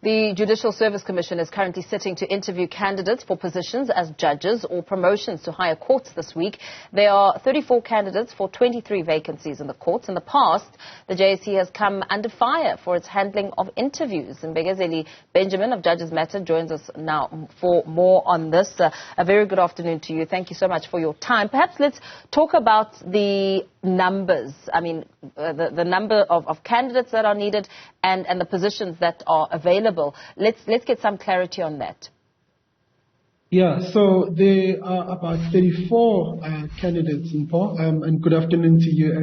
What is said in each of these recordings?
The Judicial Service Commission is currently sitting to interview candidates for positions as judges or promotions to higher courts this week. There are 34 candidates for 23 vacancies in the courts. In the past, the JSC has come under fire for its handling of interviews. Mbekezeli Benjamin of Judges Matter joins us now for more on this. A very good afternoon to you. Thank you so much for your time. Perhaps let's talk about the numbers. I mean, the number of candidates that are needed and the positions that are available. Let's get some clarity on that. Yeah, so there are about 34 candidates, and good afternoon to you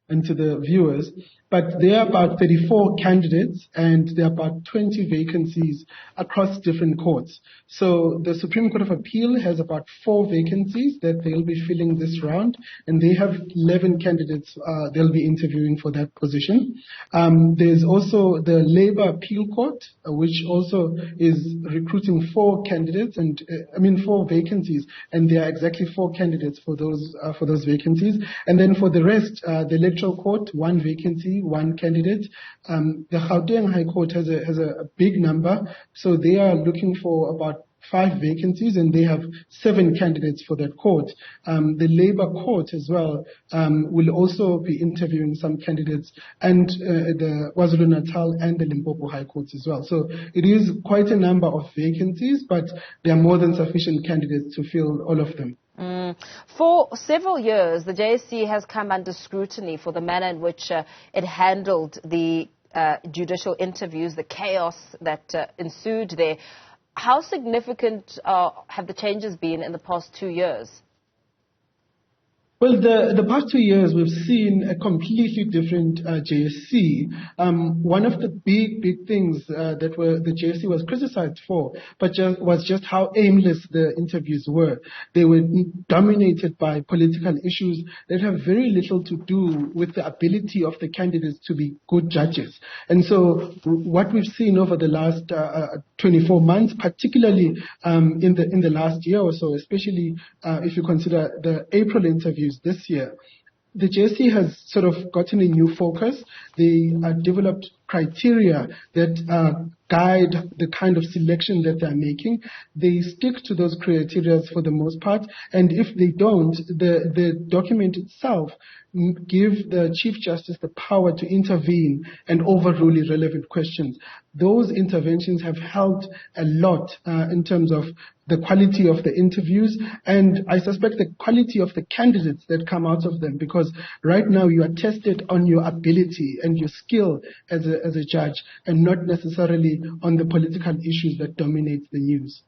and to the viewers. But there are about 34 candidates and there are about 20 vacancies across different courts. So the Supreme Court of Appeal has about 4 vacancies that they'll be filling this round, and they have 11 candidates they'll be interviewing for that position. There's also the Labour Appeal Court, which also is recruiting 4 candidates and 4 vacancies, and there are exactly 4 candidates for those vacancies. And then for the rest, the Electoral Court, 1 vacancy, 1 candidate. The Gauteng High Court has a big number, so they are looking for about 5 vacancies, and they have 7 candidates for that court. The Labour Court as well will also be interviewing some candidates, and the KwaZulu-Natal and the Limpopo High Courts as well. So it is quite a number of vacancies, but there are more than sufficient candidates to fill all of them. For several years, the JSC has come under scrutiny for the manner in which it handled the judicial interviews, the chaos that ensued there. How significant have the changes been in the past 2 years? Well, the past 2 years, we've seen a completely different JSC. One of the big things that the JSC was criticized for, was just how aimless the interviews were. They were dominated by political issues that have very little to do with the ability of the candidates to be good judges. And so what we've seen over the last 24 months, particularly in the last year or so, especially if you consider the April interviews this year, the JSC has sort of gotten a new focus. They developed criteria that guide the kind of selection that they're making. They stick to those criteria for the most part, and if they don't, the document itself give the Chief Justice the power to intervene and overrule irrelevant questions. Those interventions have helped a lot in terms of the quality of the interviews, and I suspect the quality of the candidates that come out of them, because right now you are tested on your ability and your skill as a judge, and not necessarily on the political issues that dominate the news.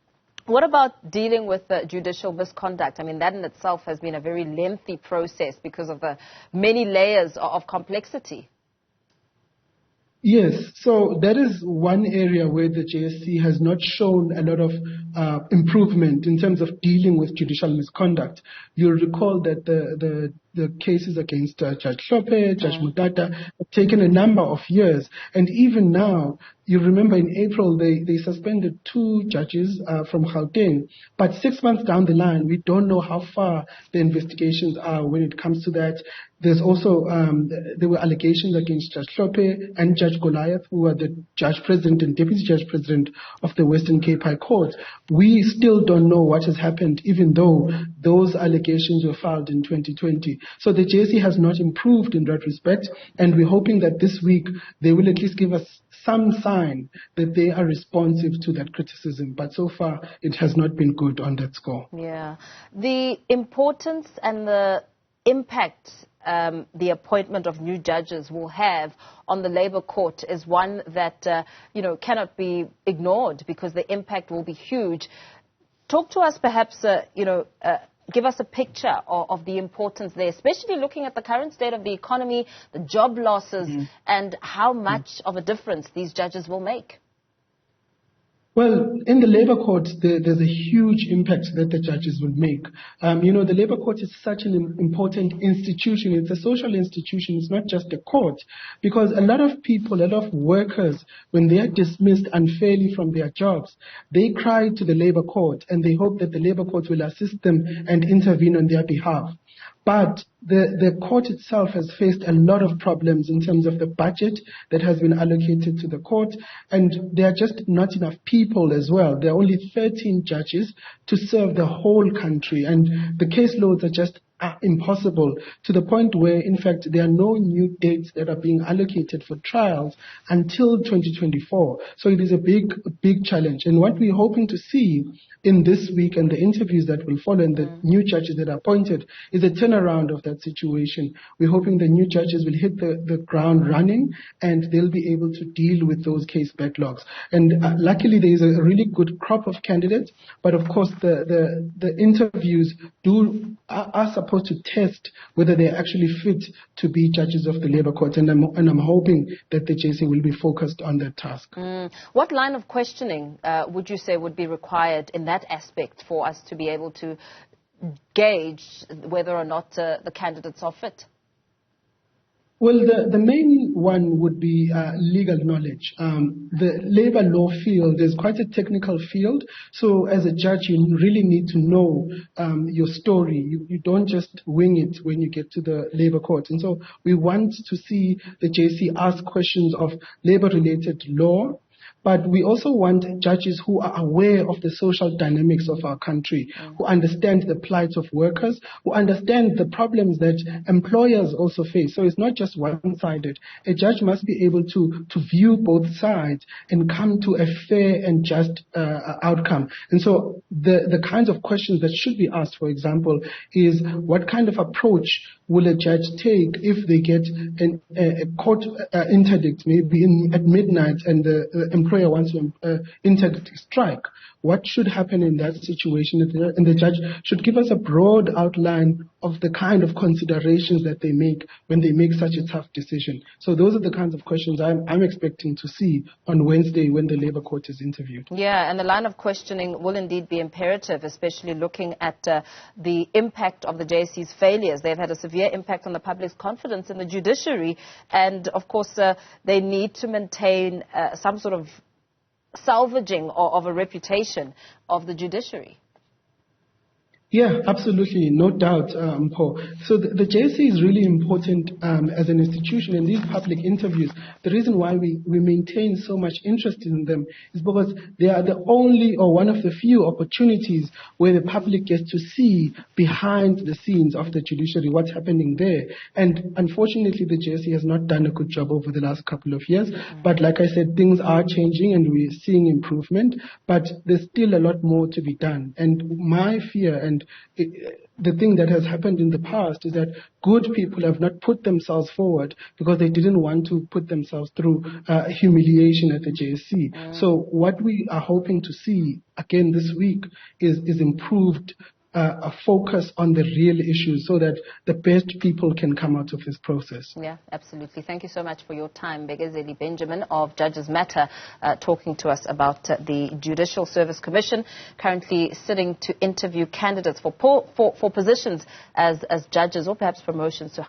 What about dealing with judicial misconduct? I mean, that in itself has been a very lengthy process because of the many layers of complexity. Yes, so that is one area where the JSC has not shown a lot of improvement in terms of dealing with judicial misconduct. You'll recall that the cases against Judge Hlophe, Judge Mutata have taken a number of years. And even now, you remember in April, they suspended 2 judges from Gauteng. But 6 months down the line, we don't know how far the investigations are when it comes to that. There's also, there were allegations against Judge Hlophe and Judge Goliath, who are the Judge President and Deputy Judge President of the Western Cape High Court. We still don't know what has happened, even though those allegations were filed in 2020. So the JSC has not improved in that respect, and we're hoping that this week they will at least give us some sign that they are responsive to that criticism. But so far, it has not been good on that score. Yeah. The importance and the impact the appointment of new judges will have on the Labour Court is one that, cannot be ignored, because the impact will be huge. Talk to us perhaps, give us a picture of the importance there, especially looking at the current state of the economy, the job losses, and how much of a difference these judges will make. Well, in the Labour Court, there's a huge impact that the judges will make. The Labour Court is such an important institution. It's a social institution. It's not just a court. Because a lot of people, a lot of workers, when they are dismissed unfairly from their jobs, they cry to the Labour Court and they hope that the Labour Court will assist them and intervene on their behalf. But the court itself has faced a lot of problems in terms of the budget that has been allocated to the court, and there are just not enough people as well. There are only 13 judges to serve the whole country, and the caseloads are just impossible, to the point where, in fact, there are no new dates that are being allocated for trials until 2024. So it is a big challenge. And what we're hoping to see in this week and the interviews that will follow and the new judges that are appointed is a turnaround of that situation. We're hoping the new judges will hit the ground running and they'll be able to deal with those case backlogs. And luckily, there is a really good crop of candidates, but of course, the interviews are supposed to test whether they're actually fit to be judges of the Labour Court, and I'm hoping that the JSC will be focused on that task. What line of questioning would you say would be required in that aspect for us to be able to gauge whether or not the candidates are fit? Well, the main one would be legal knowledge. The labor law field is quite a technical field, so as a judge, you really need to know your story. You don't just wing it when you get to the labor court. And so we want to see the JSC ask questions of labor-related law, but we also want judges who are aware of the social dynamics of our country, who understand the plight of workers, who understand the problems that employers also face. So it's not just one-sided. A judge must be able to view both sides and come to a fair and just outcome. And so the kinds of questions that should be asked, for example, is what kind of approach will a judge take if they get a court interdict, maybe at midnight, and the employer wants to interdict a strike? What should happen in that situation? And the judge should give us a broad outline of the kind of considerations that they make when they make such a tough decision. So those are the kinds of questions I'm expecting to see on Wednesday when the Labour Court is interviewed. Yeah, and the line of questioning will indeed be imperative, especially looking at the impact of the JSC's failures. They've had a severe impact on the public's confidence in the judiciary, and of course they need to maintain some sort of salvaging of a reputation of the judiciary. Yeah, absolutely, no doubt, Paul. So the JSC is really important as an institution in these public interviews. The reason why we maintain so much interest in them is because they are the only or one of the few opportunities where the public gets to see behind the scenes of the judiciary, what's happening there. And unfortunately, the JSC has not done a good job over the last couple of years. But like I said, things are changing and we're seeing improvement, but there's still a lot more to be done. And my fear and the thing that has happened in the past is that good people have not put themselves forward because they didn't want to put themselves through humiliation at the JSC. So what we are hoping to see again this week is improved a focus on the real issues so that the best people can come out of this process. Yeah, absolutely. Thank you so much for your time, Mbekezeli Benjamin of Judges Matter, talking to us about the Judicial Service Commission, currently sitting to interview candidates for positions as judges or perhaps promotions to